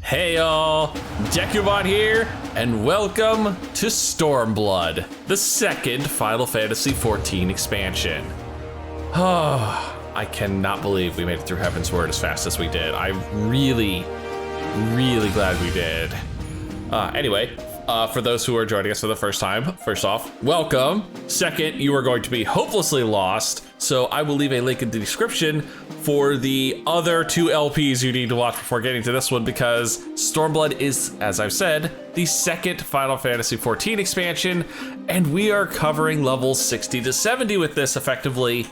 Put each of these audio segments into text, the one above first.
Hey y'all, Dekumon here, and welcome to Stormblood, the second Final Fantasy XIV expansion. Oh, I cannot believe we made it through Heavensward as fast as we did. I'm really glad we did. Anyway, for those who are joining us for the first time, first off, welcome. Second, you are going to be hopelessly lost, so I will leave a link in the description for the other two LPs you need to watch before getting to this one, because Stormblood is, as I've said, the second Final Fantasy XIV expansion, and we are covering levels 60 to 70 with this effectively.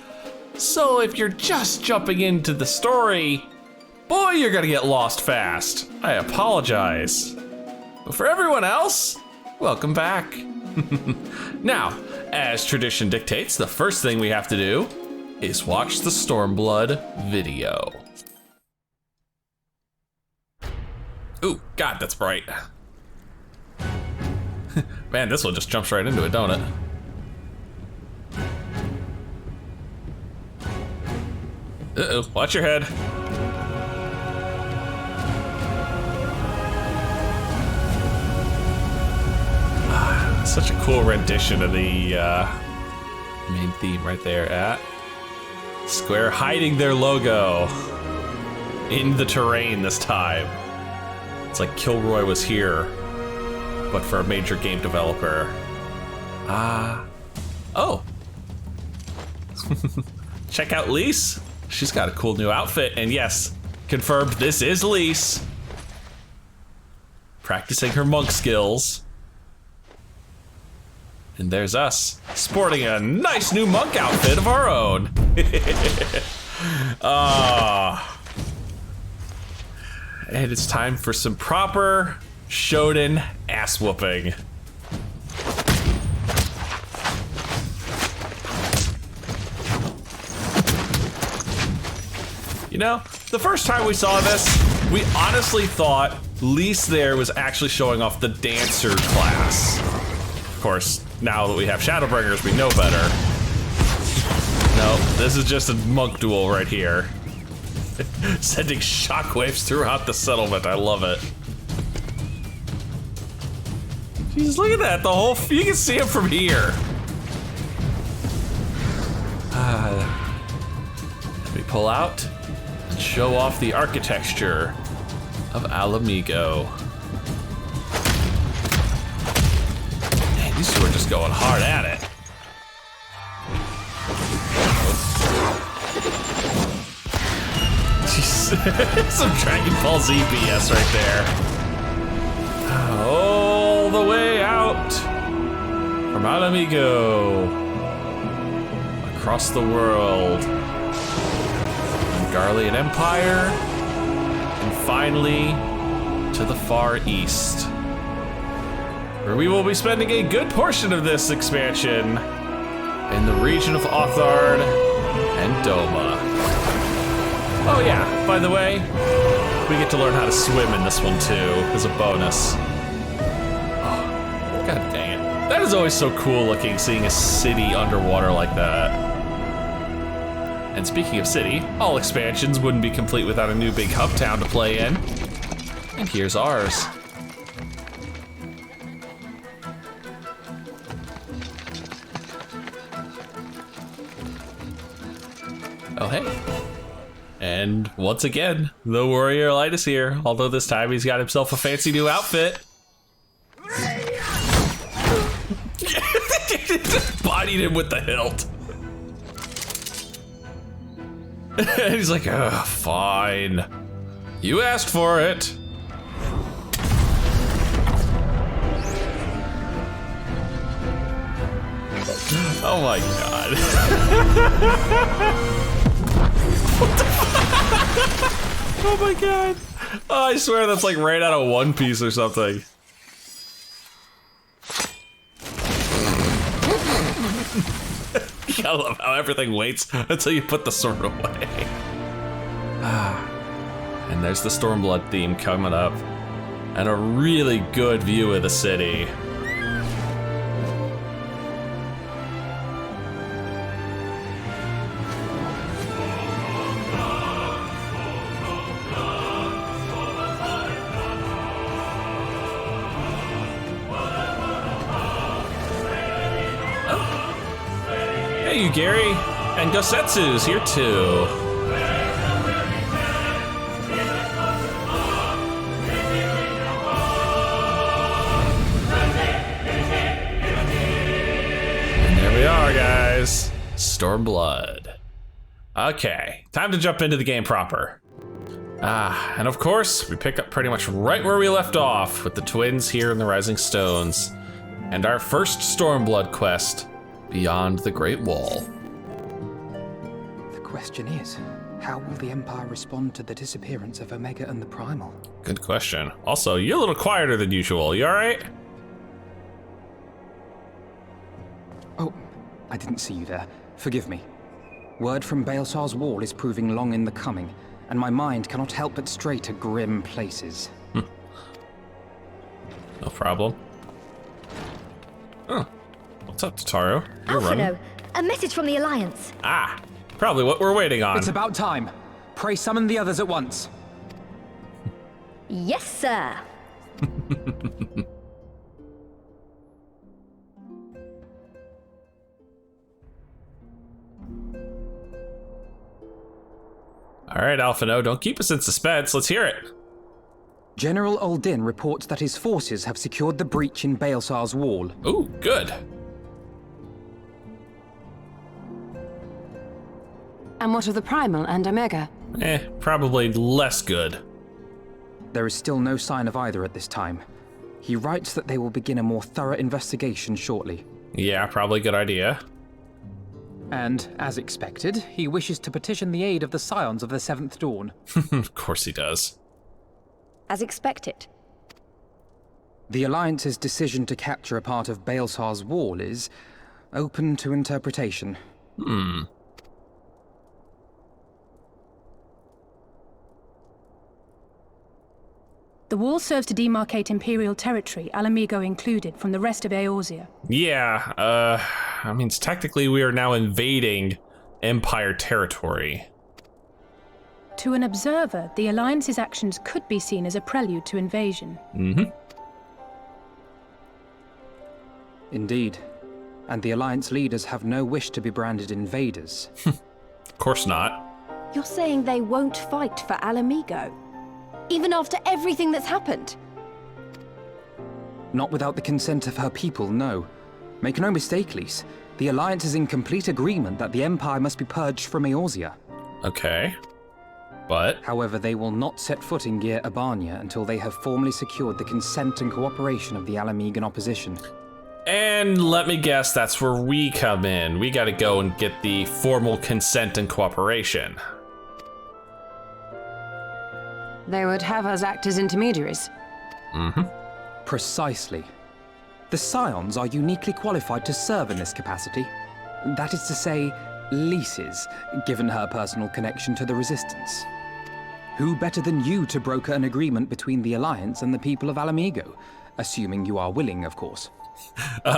So if you're just jumping into the story, boy, you're gonna get lost fast. I apologize. But for everyone else, welcome back. Now, as tradition dictates, the first thing we have to do is watch the Stormblood video. Ooh, God, that's bright. Man, this one just jumps right into it, don't it? Uh-oh, watch your head. Such a cool rendition of the main theme right there at Square hiding their logo in the terrain this time. It's like Kilroy was here, but for a major game developer. Oh. Check out Lise. She's got a cool new outfit, and yes, confirmed this is Lise. Practicing her monk skills. And there's us, sporting a nice new monk outfit of our own. And it's time for some proper Shonen ass whooping. You know, the first time we saw this, we honestly thought Lise there was actually showing off the dancer class. Of course, now that we have Shadowbringers, we know better. No, this is just a monk duel right here. Sending shockwaves throughout the settlement, I love it. Jesus, look at that, the whole, you can see him from here. Let me pull out and show off the architecture of Alamigo. These two are just going hard at it. Jeez. Some Dragon Ball Z BS right there. All the way out from Alamigo, across the world, Garlean Empire, and finally to the Far East, where we will be spending a good portion of this expansion in the region of Othard and Doma. Oh yeah, by the way, we get to learn how to swim in this one too, as a bonus. Oh, God dang it. That is always so cool looking, seeing a city underwater like that. And speaking of city, all expansions wouldn't be complete without a new big hub town to play in. And here's ours. Oh, hey. And once again, the Warrior Light is here, although this time he's got himself a fancy new outfit. Just bodied him with the hilt. He's like, ugh, fine. You asked for it. Oh my God. What the Oh my God. Oh, I swear that's like right out of One Piece or something. I love how everything waits until you put the sword away. And there's the Stormblood theme coming up, and a really good view of the city. Gary. And Gosetsu's here too. And there we are, guys. Stormblood. Okay, time to jump into the game proper. And of course, we pick up pretty much right where we left off with the twins here in the Rising Stones. And our first Stormblood quest, Beyond the Great Wall. The question is, how will the Empire respond to the disappearance of Omega and the Primal? Good question. Also, you're a little quieter than usual. You all right? Oh, I didn't see you there. Forgive me. Word from Baelsar's wall is proving long in the coming, and my mind cannot help but stray to grim places. No problem. Oh, what's up, Tataru? You're running. Alphino, a message from the Alliance. Ah, probably what we're waiting on. It's about time. Pray summon the others at once. Yes, sir. All right, Alphino, don't keep us in suspense. Let's hear it. General Uldin reports that his forces have secured the breach in Baelsar's wall. Ooh, good. And what of the Primal and Omega? Probably less good. There is still no sign of either at this time. He writes that they will begin a more thorough investigation shortly. Yeah, probably a good idea. And, as expected, he wishes to petition the aid of the Scions of the Seventh Dawn. Of course he does. As expected. The Alliance's decision to capture a part of Baelsar's wall is open to interpretation. The wall serves to demarcate Imperial territory, Alamigo included, from the rest of Eorzea. Yeah, I mean, technically we are now invading Empire territory. To an observer, the Alliance's actions could be seen as a prelude to invasion. Indeed. And the Alliance leaders have no wish to be branded invaders. Of course not. You're saying they won't fight for Alamigo? Even after everything that's happened? Not without the consent of her people, no. Make no mistake, Lise. The Alliance is in complete agreement that the Empire must be purged from Eorzea. Okay. But? However, they will not set foot in Gyr Abania until they have formally secured the consent and cooperation of the Alamigan opposition. And let me guess, that's where we come in. We gotta go and get the formal consent and cooperation. They would have us act as intermediaries. Precisely. The Scions are uniquely qualified to serve in this capacity. That is to say, Lise's, given her personal connection to the Resistance. Who better than you to broker an agreement between the Alliance and the people of Alamigo? Assuming you are willing, of course.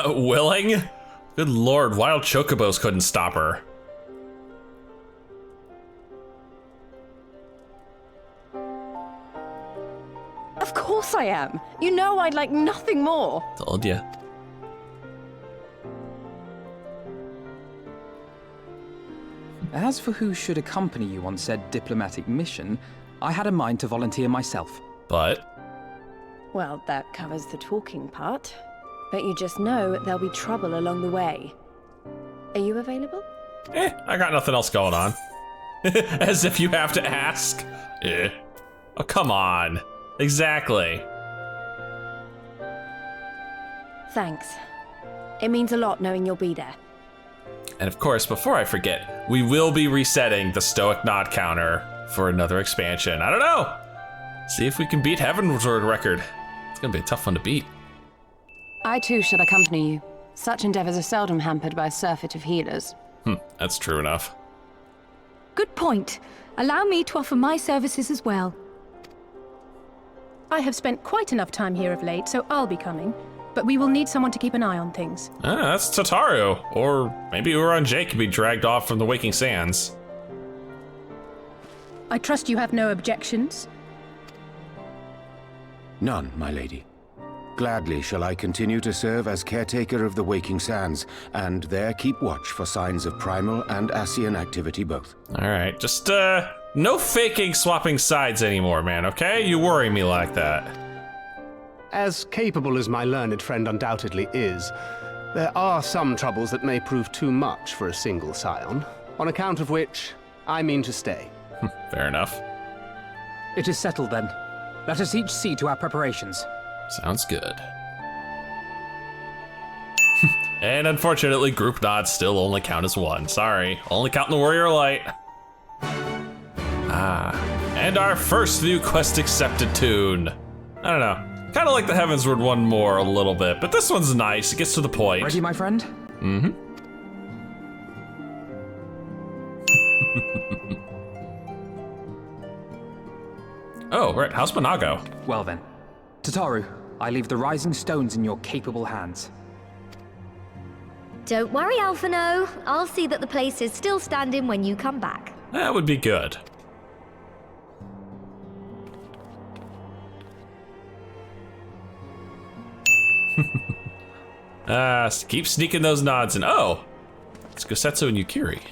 Willing? Good lord, wild chocobos couldn't stop her. Of course I am. You know I'd like nothing more. Told ya. As for who should accompany you on said diplomatic mission, I had a mind to volunteer myself. But? Well, that covers the talking part. But you just know there'll be trouble along the way. Are you available? I got nothing else going on. As if you have to ask. Oh, come on. Exactly. Thanks. It means a lot knowing you'll be there. And of course, before I forget, we will be resetting the Stoic Nod counter for another expansion. I don't know. See if we can beat Heavensward record. It's gonna be a tough one to beat. I too shall accompany you. Such endeavors are seldom hampered by a surfeit of healers. That's true enough. Good point. Allow me to offer my services as well. I have spent quite enough time here of late, so I'll be coming. But we will need someone to keep an eye on things. That's Tataru. Or maybe Uran J can be dragged off from the Waking Sands. I trust you have no objections? None, my lady. Gladly shall I continue to serve as caretaker of the Waking Sands, and there keep watch for signs of primal and Ascian activity both. All right, just no faking swapping sides anymore, man, okay? You worry me like that. As capable as my learned friend undoubtedly is, there are some troubles that may prove too much for a single scion, on account of which I mean to stay. Fair enough. It is settled then. Let us each see to our preparations. Sounds good. And unfortunately, group nods still only count as one. Sorry, only counting the Warrior Light. And our first new quest accepted tune. I don't know. Kind of like the Heavensward one more a little bit, but this one's nice. It gets to the point. Ready, my friend? Mm-hmm. Oh, right. How's Monago? Well then. Tataru, I leave the rising stones in your capable hands. Don't worry, Alphino. I'll see that the place is still standing when you come back. That would be good. Keep sneaking those nods in. Oh, it's Gosetsu and Yukiri.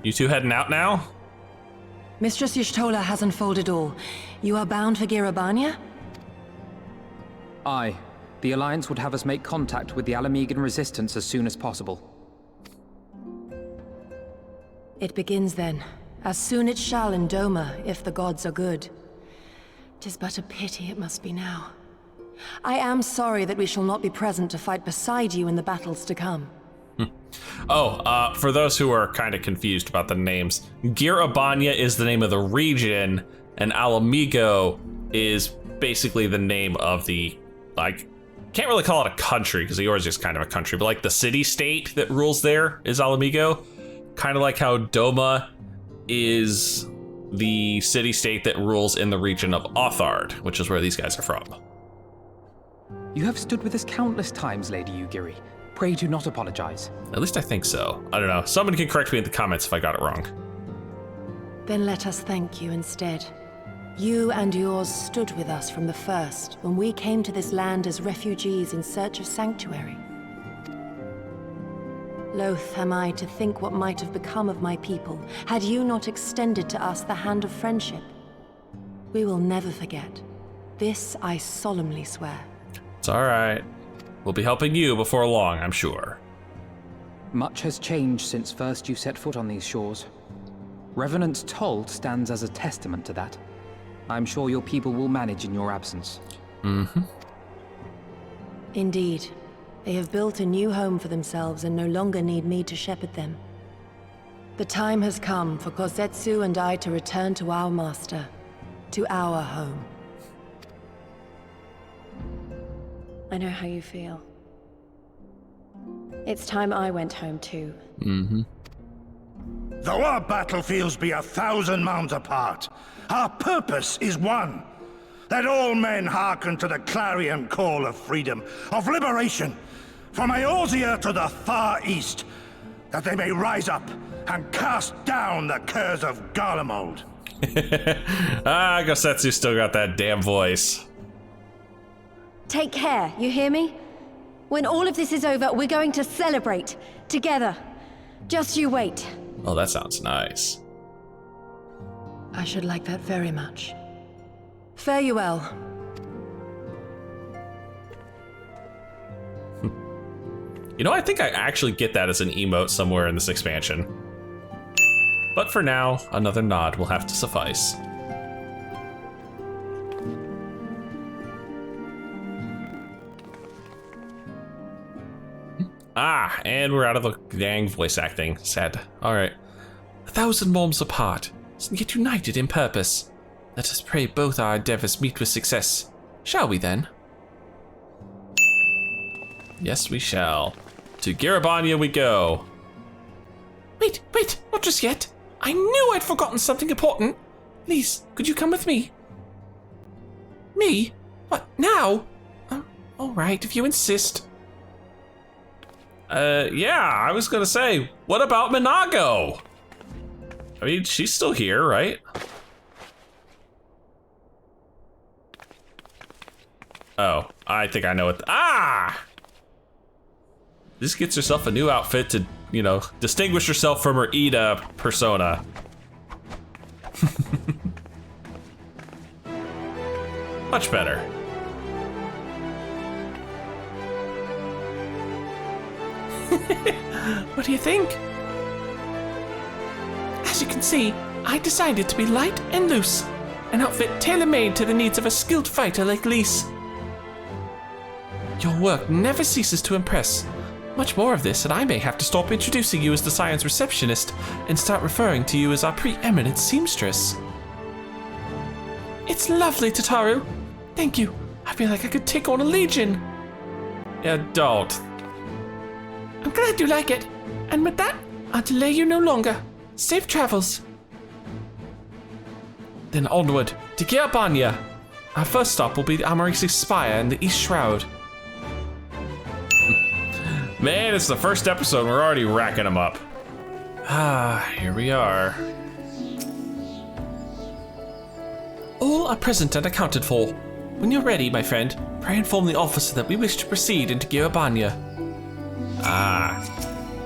You two heading out now? Mistress Y'shtola has unfolded all. You are bound for Girobania? Aye. The Alliance would have us make contact with the MHIGAN resistance as soon as possible. It begins then. As soon it shall in Doma, if the gods are good. 'Tis but a pity it must be now. I am sorry that we shall not be present to fight beside you in the battles to come. For those who are kind of confused about the names, Girobania is the name of the region, and Alamigo is basically the name of the, like, can't really call it a country, because Eorzea is kind of a country, but like the city-state that rules there is Alamigo. Kind of like how Doma is the city-state that rules in the region of Othard, which is where these guys are from. You have stood with us countless times, Lady Yugiri. Pray do not apologize. At least I think so. I don't know. Someone can correct me in the comments if I got it wrong. Then let us thank you instead. You and yours stood with us from the first, when we came to this land as refugees in search of sanctuary. Loath am I to think what might have become of my people, had you not extended to us the hand of friendship. We will never forget. This I solemnly swear. It's all right. We'll be helping you before long, I'm sure. Much has changed since first you set foot on these shores. Revenant's toll stands as a testament to that. I'm sure your people will manage in your absence. Mm-hmm. Indeed. They have built a new home for themselves and no longer need me to shepherd them. The time has come for Kozetsu and I to return to our master, to our home. I know how you feel. It's time I went home too. Mm-hmm. Though our battlefields be 1,000 mounds apart, our purpose is one. Let all men hearken to the clarion call of freedom, of liberation, from Eorzea to the far east, that they may rise up and cast down the curse of Garlemald. Gosetsu still got that damn voice. Take care, you hear me? When all of this is over, we're going to celebrate together. Just you wait. Oh, that sounds nice. I should like that very much. Fare you well. You know, I think I actually get that as an emote somewhere in this expansion. But for now, another nod will have to suffice. And we're out of the dang voice acting. Sad. All right. 1,000 realms apart, yet united in purpose. Let us pray both our endeavors meet with success. Shall we then? Yes, we shall. To Girobania we go. Wait, not just yet. I knew I'd forgotten something important. Please, could you come with me? Me? What, now? All right, if you insist. Yeah, I was gonna say, what about Monago? I mean, she's still here, right? Oh, I think I know what. This gets herself a new outfit to, you know, distinguish herself from her Ida persona. Much better. What do you think? As you can see, I decided to be light and loose. An outfit tailor-made to the needs of a skilled fighter like Lise. Your work never ceases to impress. Much more of this, and I may have to stop introducing you as the science receptionist and start referring to you as our preeminent seamstress. It's lovely, Tataru. Thank you. I feel like I could take on a legion. Yeah, don't. I'm glad you like it. And with that, I'll delay you no longer. Safe travels. Then onward to Giroban. Our first stop will be the Amarisi Spire and the East Shroud. Man, it's the first episode, we're already racking them up. Here we are. All are present and accounted for. When you're ready, my friend, pray inform the officer that we wish to proceed into Giroban.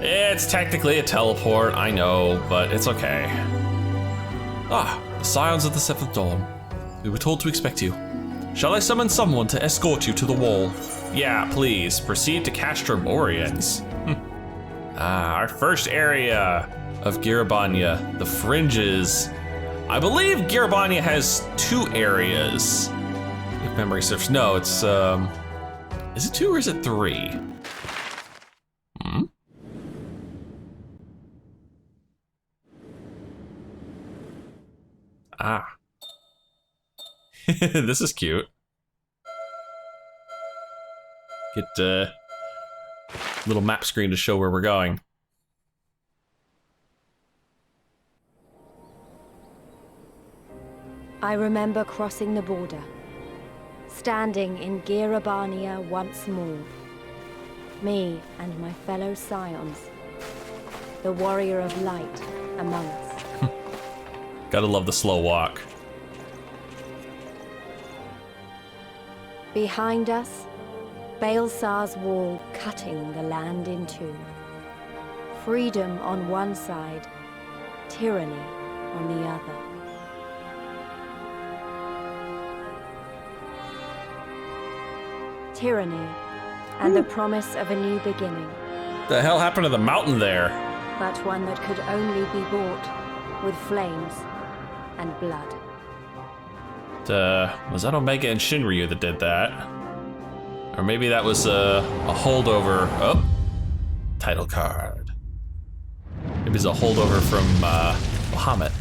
It's technically a teleport, I know, but it's okay. The Scions of the Seventh Dawn. We were told to expect you. Shall I summon someone to escort you to the wall? Yeah, please, proceed to Castromorians. Our first area of Giroban, the Fringes. I believe Giroban has 2 areas. If memory serves, no, it's, is it 2 or is it 3? This is cute. Get a little map screen to show where we're going. I remember crossing the border, standing in Girabania once more. Me and my fellow scions, the warrior of light among us. Gotta love the slow walk. Behind us, Baelsar's wall cutting the land in two. Freedom on one side, tyranny on the other. Tyranny and the promise of a new beginning. The hell happened to the mountain there? But one that could only be bought with flames and blood. Was that Omega and Shinryu that did that? Or maybe that was a holdover. Oh, title card. It was a holdover from Bahamut.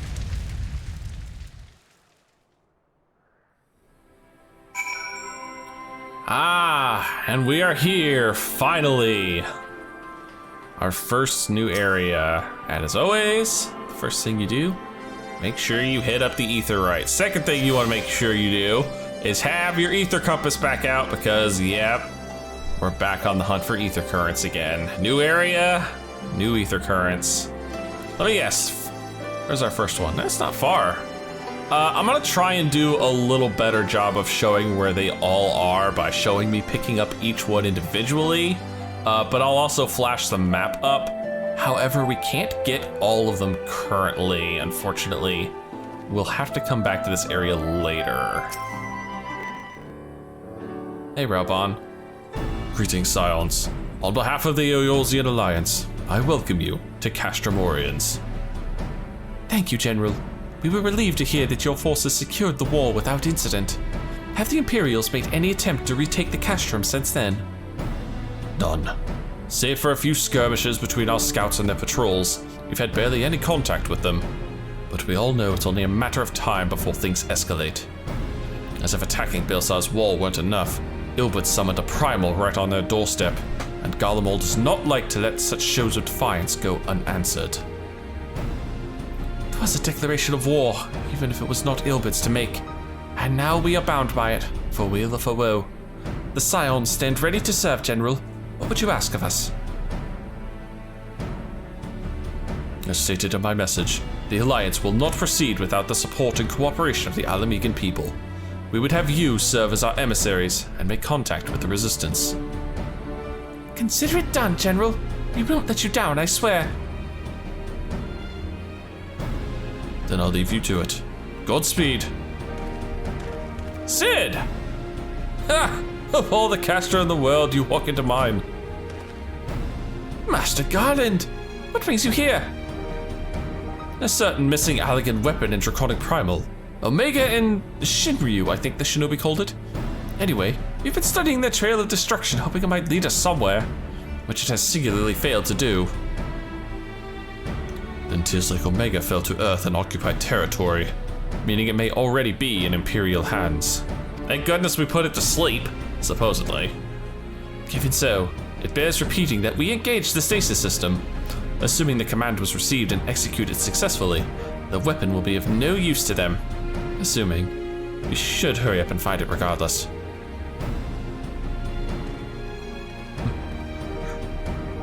And we are here, finally. Our first new area. And as always, the first thing you do, make sure you hit up the Aetheryte. Second thing you want to make sure you do is have your Aether Compass back out because, yep, we're back on the hunt for Aether Currents again. New area, new Aether Currents. Let me guess, where's our first one? That's not far. I'm gonna try and do a little better job of showing where they all are by showing me picking up each one individually, but I'll also flash the map up. However, we can't get all of them currently, unfortunately. We'll have to come back to this area later. Hey, Realm. Greetings, Scions. On behalf of the Eolzian Alliance, I welcome you to Castromorians. Thank you, General. We were relieved to hear that your forces secured the wall without incident. Have the Imperials made any attempt to retake the Castrum since then? None. Save for a few skirmishes between our scouts and their patrols, we've had barely any contact with them. But we all know it's only a matter of time before things escalate. As if attacking Baelsar's wall weren't enough, Ilbert summoned a primal right on their doorstep, and Garlemald does not like to let such shows of defiance go unanswered. 'Twas a declaration of war, even if it was not Ilbert's to make. And now we are bound by it, for weal or for woe. The Scions stand ready to serve, General. What would you ask of us? As stated in my message, the Alliance will not proceed without the support and cooperation of the MHIGAN people. we would have you serve as our emissaries and make contact with the Resistance. Consider it done, General. We won't let you down, I swear. Then I'll leave you to it. Godspeed. Sid! Ha! Of all the Castro in the world, you walk into mine. Master Garland, what brings you here? A certain missing elegant weapon in Draconic Primal. Omega and Shinryu, I think the shinobi called it. Anyway, we've been studying the trail of destruction, hoping it might lead us somewhere, which it has singularly failed to do. Then 'tis like Omega fell to Earth and occupied territory, meaning it may already be in Imperial hands. Thank goodness we put it to sleep, supposedly. Even so, it bears repeating that we engaged the stasis system. Assuming the command was received and executed successfully, the weapon will be of no use to them. Assuming, we should hurry up and find it regardless.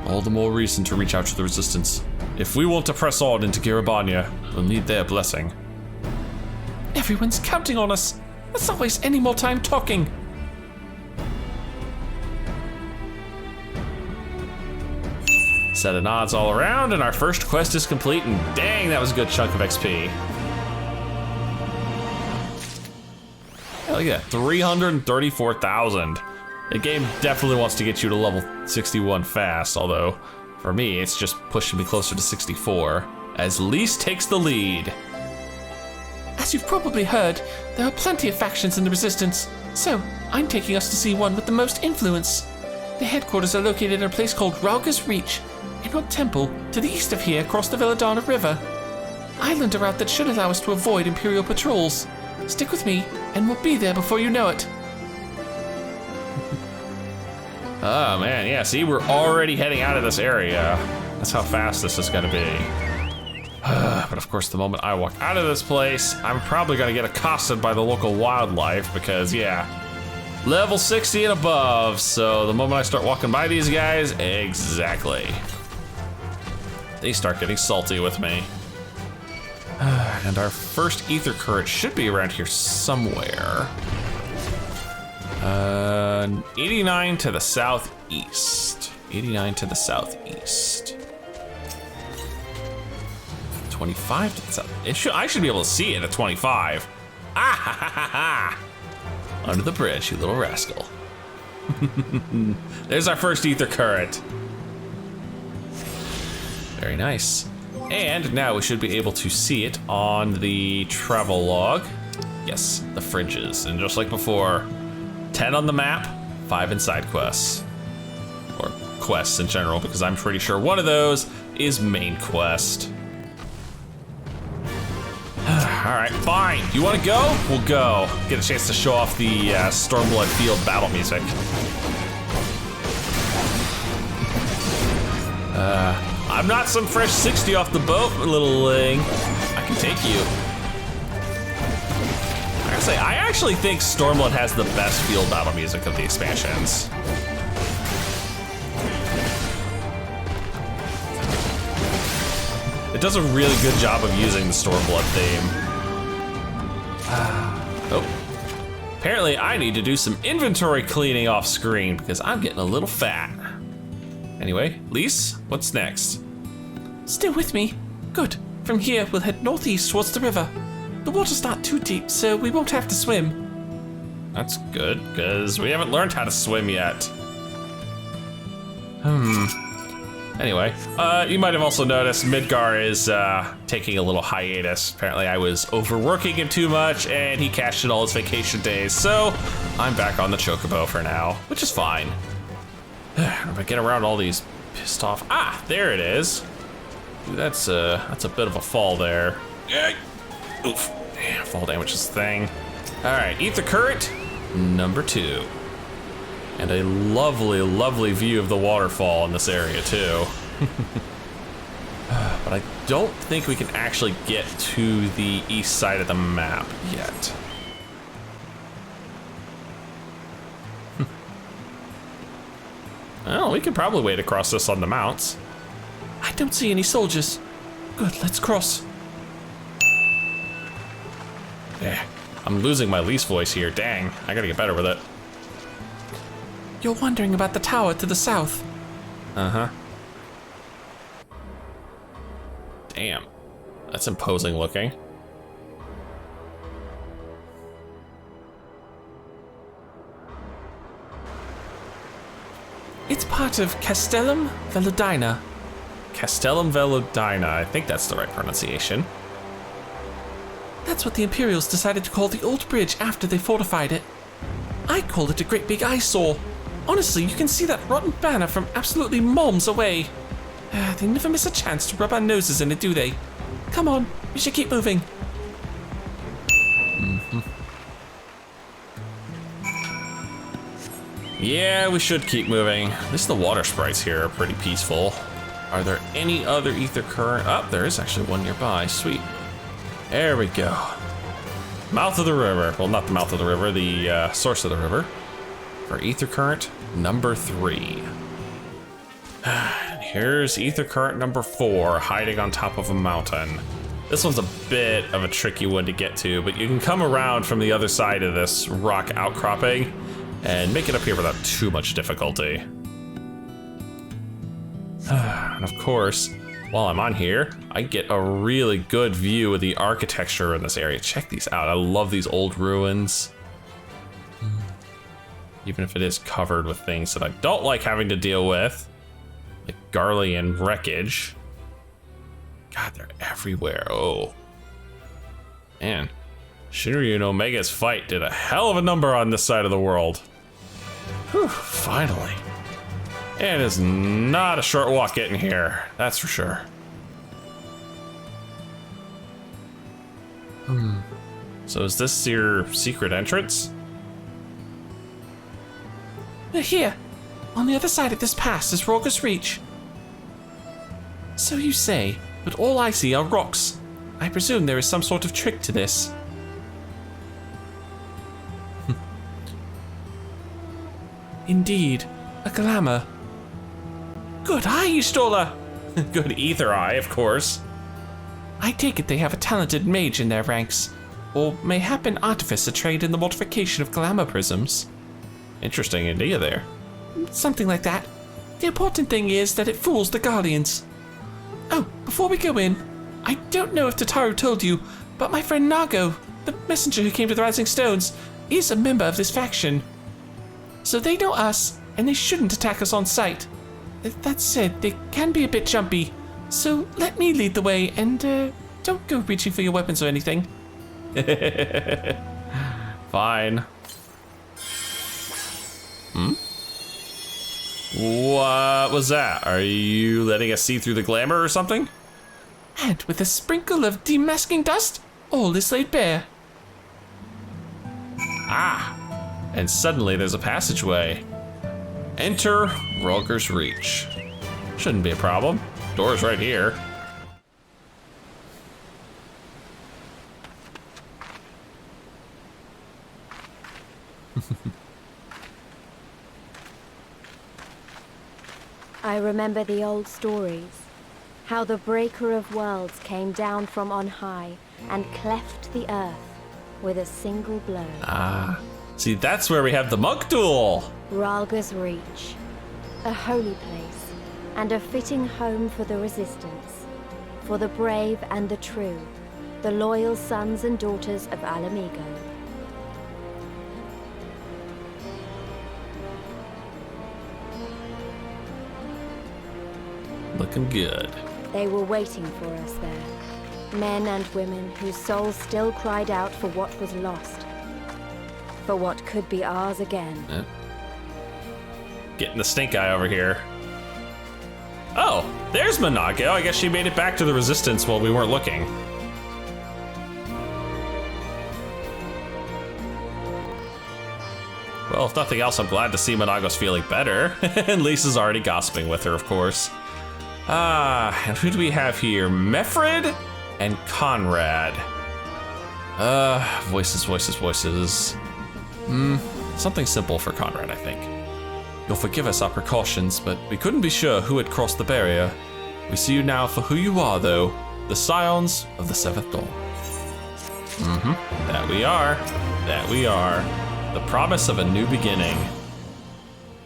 All the more reason to reach out to the Resistance. If we want to press on into Girobania, we'll need their blessing. Everyone's counting on us. Let's not waste any more time talking. Set of nods all around, and our first quest is complete, and dang, that was a good chunk of XP. Hell yeah, 334,000. The game definitely wants to get you to level 61 fast, although for me, it's just pushing me closer to 64, as Lise takes the lead. As you've probably heard, there are plenty of factions in the Resistance, so I'm taking us to see one with the most influence. The headquarters are located in a place called Rauga's Reach, an old temple to the east of here across the Villadana River. I learned a route that should allow us to avoid Imperial patrols. Stick with me, and we'll be there before you know it. Oh man, yeah, see, we're already heading out of this area. That's how fast this is gonna be. But of course, the moment I walk out of this place, I'm probably gonna get accosted by the local wildlife because, yeah, level 60 and above. So the moment I start walking by these guys, exactly. They start getting salty with me. And our first ether current should be around here somewhere. 89 to the southeast. 89 to the southeast. 25 to the south. I should be able to see it at 25. Ah ha ha ha ha! Under the bridge, you little rascal. There's our first ether current. Very nice. And now we should be able to see it on the travel log. Yes, the fringes. And just like before, 10 on the map, 5 in side quests. Or quests in general, because I'm pretty sure one of those is main quest. All right, fine. You want to go? We'll go. Get a chance to show off the Stormblood field battle music. I'm not some fresh 60 off the boat, little Ling. I can take you. I gotta say, I actually think Stormblood has the best field battle music of the expansions. It does a really good job of using the Stormblood theme. Oh. Apparently I need to do some inventory cleaning off screen because I'm getting a little fat. Anyway, Lise, what's next? Stay with me. Good. From here, we'll head northeast towards the river. The water's not too deep, so we won't have to swim. That's good, because we haven't learned how to swim yet. Anyway, you might have also noticed Midgar is taking a little hiatus. Apparently I was overworking him too much and he cashed in all his vacation days. So I'm back on the Chocobo for now, which is fine. I'm gonna get around all these pissed off. Ah, there it is. Ooh, that's a bit of a fall there. Oof, yeah, fall damage is the thing. All right, ether current, number 2. And a lovely, lovely view of the waterfall in this area too. But I don't think we can actually get to the east side of the map yet. Well, we could probably wade across this on the mounts. I don't see any soldiers. Good, let's cross. Yeah. I'm losing my Lise voice here. Dang, I gotta get better with it. You're wondering about the tower to the south. Uh-huh. Damn, that's imposing looking. It's part of Castellum Velodina. Castellum Velodina, I think that's the right pronunciation. That's what the Imperials decided to call the old bridge after they fortified it. I call it a great big eyesore. Honestly, you can see that rotten banner from absolutely miles away. They never miss a chance to rub our noses in it, do they? Come on, we should keep moving. Yeah, we should keep moving. At least the water sprites here are pretty peaceful. Are there any other ether current? Oh, there is actually one nearby. Sweet. There we go. Mouth of the river. Well, not the mouth of the river, the source of the river. For ether current number 3. Here's ether current number 4, hiding on top of a mountain. This one's a bit of a tricky one to get to, but you can come around from the other side of this rock outcropping and make it up here without too much difficulty. And of course, while I'm on here, I get a really good view of the architecture in this area. Check these out. I love these old ruins. Even if it is covered with things that I don't like having to deal with, like Garlean wreckage. God, they're everywhere. Oh. Man, Shinryu and Omega's fight did a hell of a number on this side of the world. Whew, finally. It is not a short walk getting here, that's for sure. So is this your secret entrance? We're here. On the other side of this pass is Rorgus Reach. So you say, but all I see are rocks. I presume there is some sort of trick to this. Indeed, a glamour. Good eye, you Stola! Good ether eye, of course. I take it they have a talented mage in their ranks, or mayhap an artificer trained in the multiplication of glamour prisms. Interesting idea there. Something like that. The important thing is that it fools the Guardians. Oh, before we go in, I don't know if Tataru told you, but my friend Nago, the messenger who came to the Rising Stones, is a member of this faction. So they know us, and they shouldn't attack us on sight. That said, they can be a bit jumpy, so let me lead the way, and don't go reaching for your weapons or anything. Fine. What was that? Are you letting us see through the glamour or something? And with a sprinkle of demasking dust, all is laid bare. Ah! And suddenly there's a passageway. Enter Rorgus Reach. Shouldn't be a problem. Door's right here. I remember the old stories. How the breaker of worlds came down from on high and cleft the earth with a single blow. Ah. See, that's where we have the monk duel. Rorgus Reach. A holy place and a fitting home for the resistance. For the brave and the true. The loyal sons and daughters of Alamigo. Looking good. They were waiting for us there. Men and women whose souls still cried out for what was lost. For what could be ours again. Getting the stink eye over here. Oh, there's Monaco. I guess she made it back to the Resistance while we weren't looking. Well, if nothing else, I'm glad to see Monago's feeling better. And Lisa's already gossiping with her, of course. Ah, and who do we have here? Mefred and Conrad. Voices. Something simple for Conrad, I think. You'll forgive us our precautions, but we couldn't be sure who had crossed the barrier. We see you now for who you are, though, the Scions of the Seventh Dawn. That we are. That we are. The promise of a new beginning.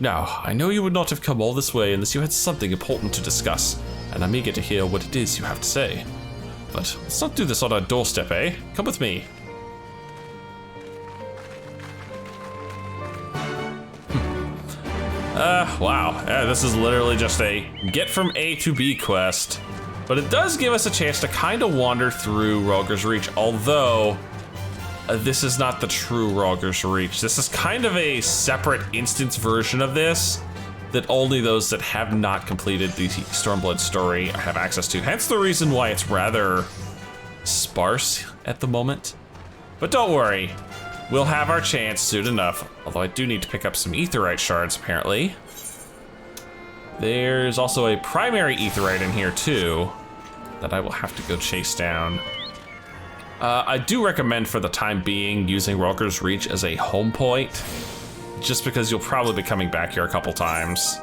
Now, I know you would not have come all this way unless you had something important to discuss, and I'm eager to hear what it is you have to say. But let's not do this on our doorstep, eh? Come with me. Wow. Yeah, this is literally just a get from A to B quest. But it does give us a chance to kind of wander through Rhalgr's Reach, although this is not the true Rhalgr's Reach. This is kind of a separate instance version of this that only those that have not completed the Stormblood story have access to. Hence the reason why it's rather sparse at the moment. But don't worry, we'll have our chance soon enough. Although I do need to pick up some aetheryte shards, apparently. There's also a primary aetheryte in here too that I will have to go chase down. I do recommend for the time being using Rhalgr's Reach as a home point, just because you'll probably be coming back here a couple times.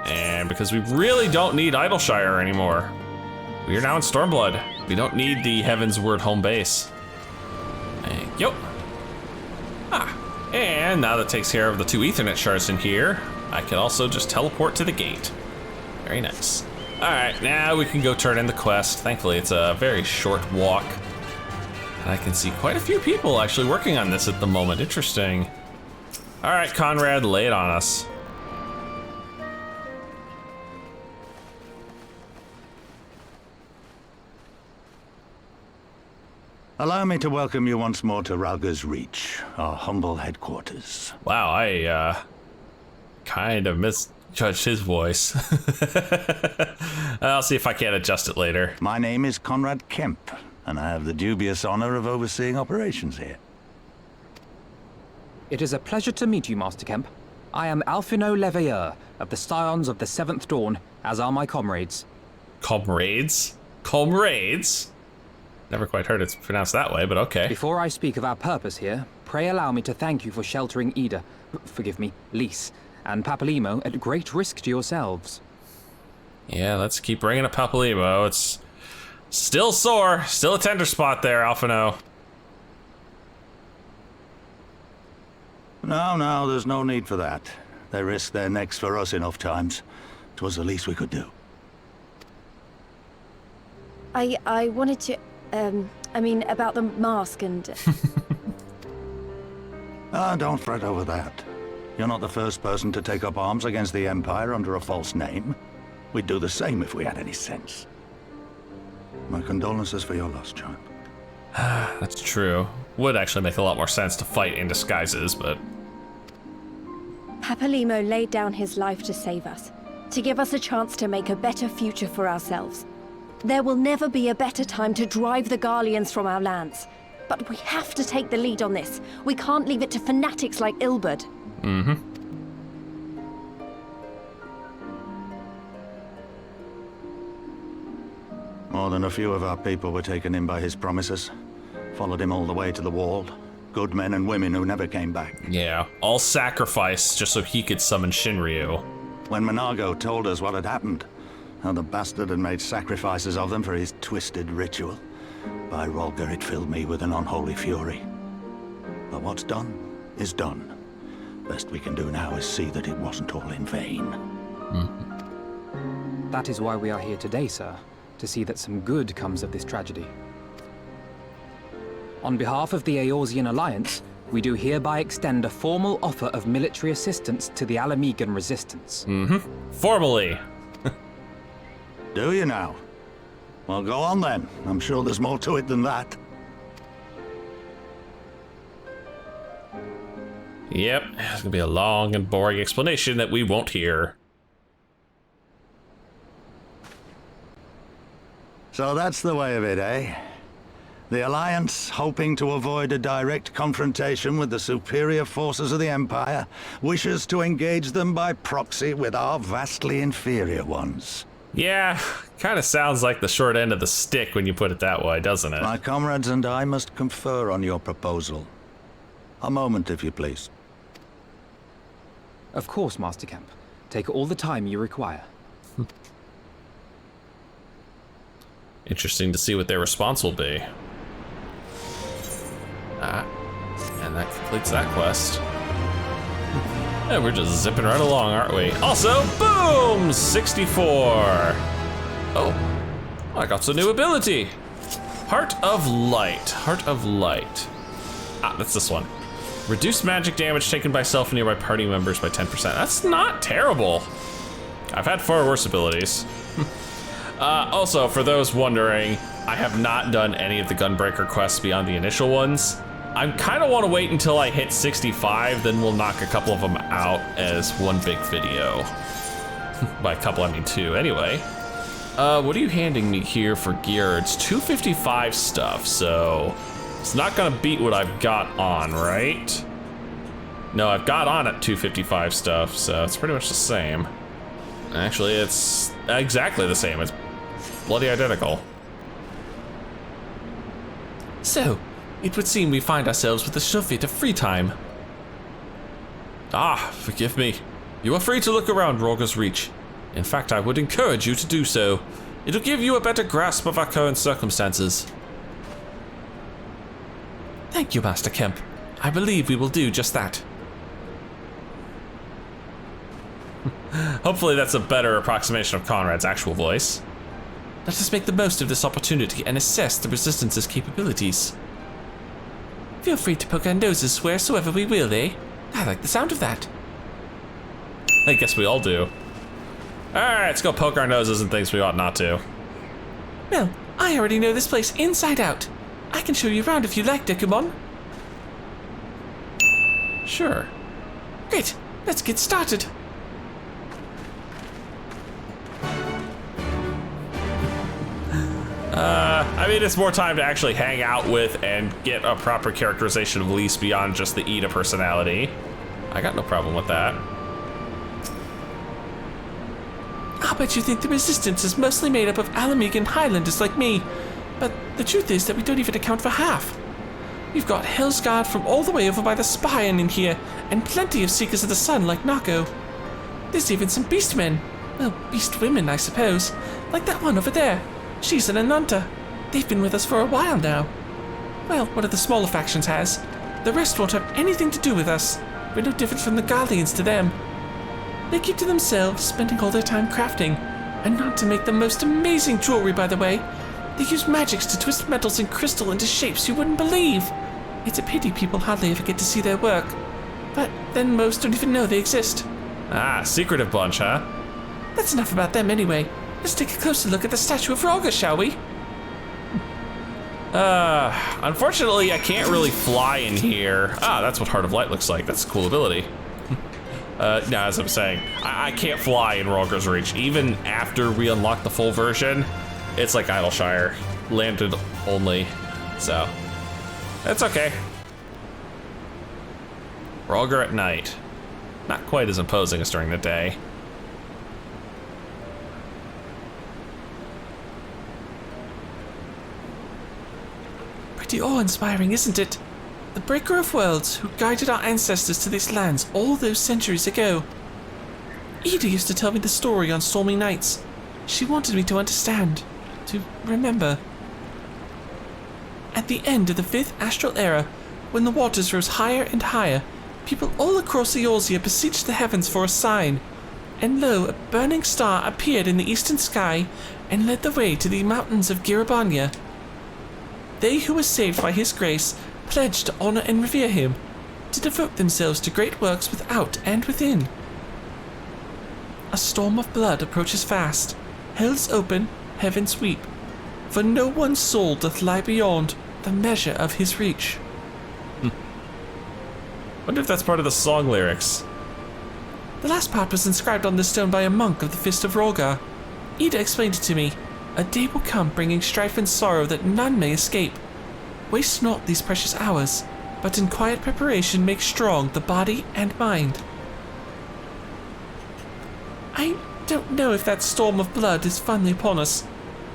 And because we really don't need Idleshire anymore. We are now in Stormblood. We don't need the Heavensward home base. Thank you. And now that takes care of the 2 Ethernet shards in here, I can also just teleport to the gate. Very nice. All right, now we can go turn in the quest. Thankfully, it's a very short walk. And I can see quite a few people actually working on this at the moment. Interesting. All right, Conrad, lay it on us. Allow me to welcome you once more to Rhalgr's Reach, our humble headquarters. Wow, I kind of misjudged his voice. I'll see if I can't adjust it later. My name is Conrad Kemp, and I have the dubious honor of overseeing operations here. It is a pleasure to meet you, Master Kemp. I am Alphino Leveilleur of the Scions of the Seventh Dawn, as are my comrades. Comrades? Comrades? Never quite heard it pronounced that way, but okay. Before I speak of our purpose here, pray allow me to thank you for sheltering Ida, forgive me, Lys, and Papalimo at great risk to yourselves. Yeah, let's keep bringing up Papalimo. It's still sore, still a tender spot there, Alphino. No, there's no need for that. They risked their necks for us enough times. 'Twas the least we could do. I wanted to, about the mask and... Don't fret over that. You're not the first person to take up arms against the Empire under a false name. We'd do the same if we had any sense. My condolences for your loss, child. That's true. Would actually make a lot more sense to fight in disguises, but... Papalimo laid down his life to save us, to give us a chance to make a better future for ourselves. There will never be a better time to drive the Garleans from our lands. But we have to take the lead on this. We can't leave it to fanatics like Ilberd. More than a few of our people were taken in by his promises. Followed him all the way to the wall. Good men and women who never came back. Yeah, all sacrificed just so he could summon Shinryu. When Monago told us what had happened, how the bastard had made sacrifices of them for his twisted ritual, by Rhalgr it filled me with an unholy fury. But what's done is done. Best we can do now is see that it wasn't all in vain. That is why we are here today, sir, to see that some good comes of this tragedy. On behalf of the Eorzean Alliance, we do hereby extend a formal offer of military assistance to the MHIGAN resistance. Formally. Do you now? Well, go on then. I'm sure there's more to it than that. Yep, it's gonna be a long and boring explanation that we won't hear. So that's the way of it, eh? The Alliance, hoping to avoid a direct confrontation with the superior forces of the Empire, wishes to engage them by proxy with our vastly inferior ones. Yeah, kind of sounds like the short end of the stick when you put it that way, doesn't it? My comrades and I must confer on your proposal. A moment, if you please. Of course, Master Kemp. Take all the time you require. Interesting to see what their response will be. And that completes that quest. And we're just zipping right along, aren't we? Also, boom! 64. Oh, I got some new ability. Heart of Light. Heart of Light. That's this one. Reduce magic damage taken by self and nearby party members by 10%. That's not terrible. I've had far worse abilities. Also, for those wondering, I have not done any of the Gunbreaker quests beyond the initial ones. I kind of want to wait until I hit 65, then we'll knock a couple of them out as one big video. By a couple, I mean two. Anyway, what are you handing me here for gear? It's 255 stuff, so it's not gonna beat what I've got on, right? No, I've got on at 255 stuff, so it's pretty much the same. Actually, it's exactly the same. It's bloody identical. So, it would seem we find ourselves with a sure bit of free time. Forgive me. You are free to look around Rorga's Reach. In fact, I would encourage you to do so. It'll give you a better grasp of our current circumstances. Thank you, Master Kemp. I believe we will do just that. Hopefully that's a better approximation of Conrad's actual voice. Let us make the most of this opportunity and assess the Resistance's capabilities. Feel free to poke our noses wheresoever we will, eh? I like the sound of that. I guess we all do. Alright, let's go poke our noses in things we ought not to. Well, I already know this place inside out. I can show you around if you like, Dekumon. Sure. Great, let's get started. I mean, it's more time to actually hang out with and get a proper characterization of Lise beyond just the Ida personality. I got no problem with that. I'll bet you think the Resistance is mostly made up of Alamegan Highlanders like me, but the truth is that we don't even account for half. We've got Hellsguard from all the way over by the Spire in here, and plenty of Seekers of the Sun like Nako. There's even some Beastmen. Well, Beastwomen, I suppose. Like that one over there. She's an Ananta. They've been with us for a while now. Well, one of the smaller factions has. The rest won't have anything to do with us. We're no different from the Guardians to them. They keep to themselves, spending all their time crafting. And not to make the most amazing jewelry, by the way. They use magics to twist metals and crystal into shapes you wouldn't believe. It's a pity people hardly ever get to see their work. But then most don't even know they exist. Secretive bunch, huh? That's enough about them anyway. Let's take a closer look at the statue of Rorga, shall we? Unfortunately, I can't really fly in here. That's what Heart of Light looks like. That's a cool ability. As I'm saying, I can't fly in Rorga's Reach. Even after we unlock the full version, it's like Idleshire. Landed only. So, that's okay. Rorga at night. Not quite as imposing as during the day. Pretty awe-inspiring, isn't it? The Breaker of Worlds, who guided our ancestors to these lands all those centuries ago. Ida used to tell me the story on stormy nights. She wanted me to understand, to remember. At the end of the 5th Astral Era, when the waters rose higher and higher, people all across Eorzea beseeched the heavens for a sign. And lo, a burning star appeared in the eastern sky and led the way to the mountains of Girabania. They who were saved by his grace pledged to honor and revere him, to devote themselves to great works without and within. A storm of blood approaches fast, hell's open, heavens weep, for no one's soul doth lie beyond the measure of his reach. Wonder if that's part of the song lyrics. The last part was inscribed on the stone by a monk of the Fist of Rorga. Ida explained it to me. A day will come bringing strife and sorrow that none may escape. Waste not these precious hours, but in quiet preparation make strong the body and mind. I don't know if that storm of blood is finally upon us,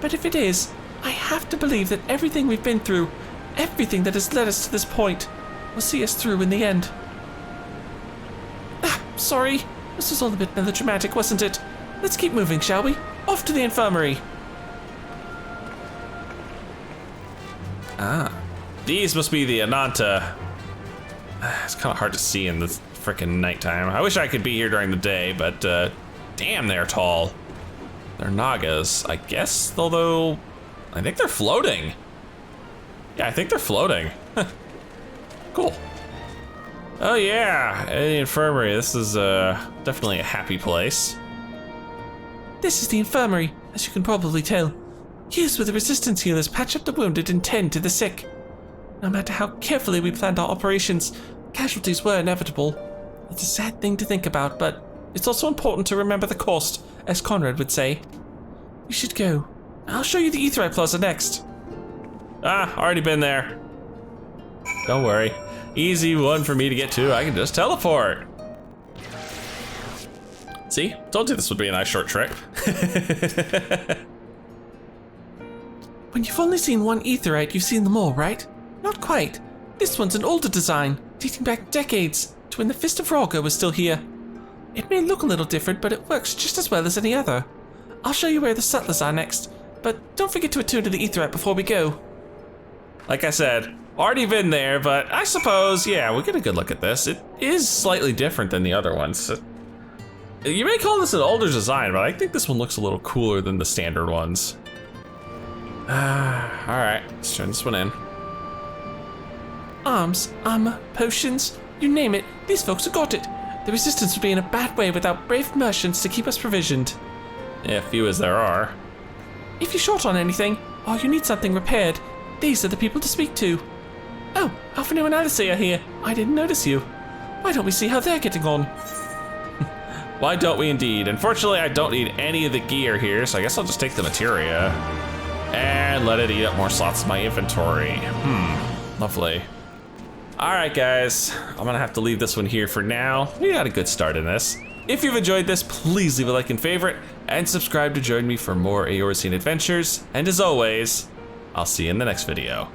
but if it is, I have to believe that everything we've been through, everything that has led us to this point, will see us through in the end. Sorry, this was all a bit melodramatic, wasn't it? Let's keep moving, shall we? Off to the infirmary. These must be the Ananta. It's kind of hard to see in the frickin' nighttime. I wish I could be here during the day, but damn, they're tall. They're Nagas, I guess, although I think they're floating. Yeah, I think they're floating. Cool. Oh yeah, the Infirmary. This is definitely a happy place. This is the Infirmary, as you can probably tell. Here's where the resistance healers patch up the wounded and tend to the sick. No matter how carefully we planned our operations, casualties were inevitable. It's a sad thing to think about, but it's also important to remember the cost, as Conrad would say. You should go. I'll show you the Aetheryte Plaza next. Ah, already been there. Don't worry. Easy one for me to get to. I can just teleport. See? Told you this would be a nice short trip. When you've only seen one Aetheryte, you've seen them all, right? Not quite. This one's an older design, dating back decades, to when the Fist of Rhalga was still here. It may look a little different, but it works just as well as any other. I'll show you where the Sutlers are next, but don't forget to attune to the Aetheryte before we go. Like I said, already been there, but I suppose, yeah, we'll get a good look at this. It is slightly different than the other ones. You may call this an older design, but I think this one looks a little cooler than the standard ones. All right, let's turn this one in. Arms, armor, potions, you name it, these folks have got it. The Resistance would be in a bad way without brave merchants to keep us provisioned. Yeah, few as there are. If you're short on anything, or you need something repaired, these are the people to speak to. Oh, Alphino and Alice are here. I didn't notice you. Why don't we see how they're getting on? Why don't we indeed? Unfortunately, I don't need any of the gear here, so I guess I'll just take the materia and let it eat up more slots in my inventory. Lovely. All right, guys, I'm gonna have to leave this one here for now. We got a good start in this. If you've enjoyed this, please leave a like and favorite, and subscribe to join me for more Eorzean adventures. And as always, I'll see you in the next video.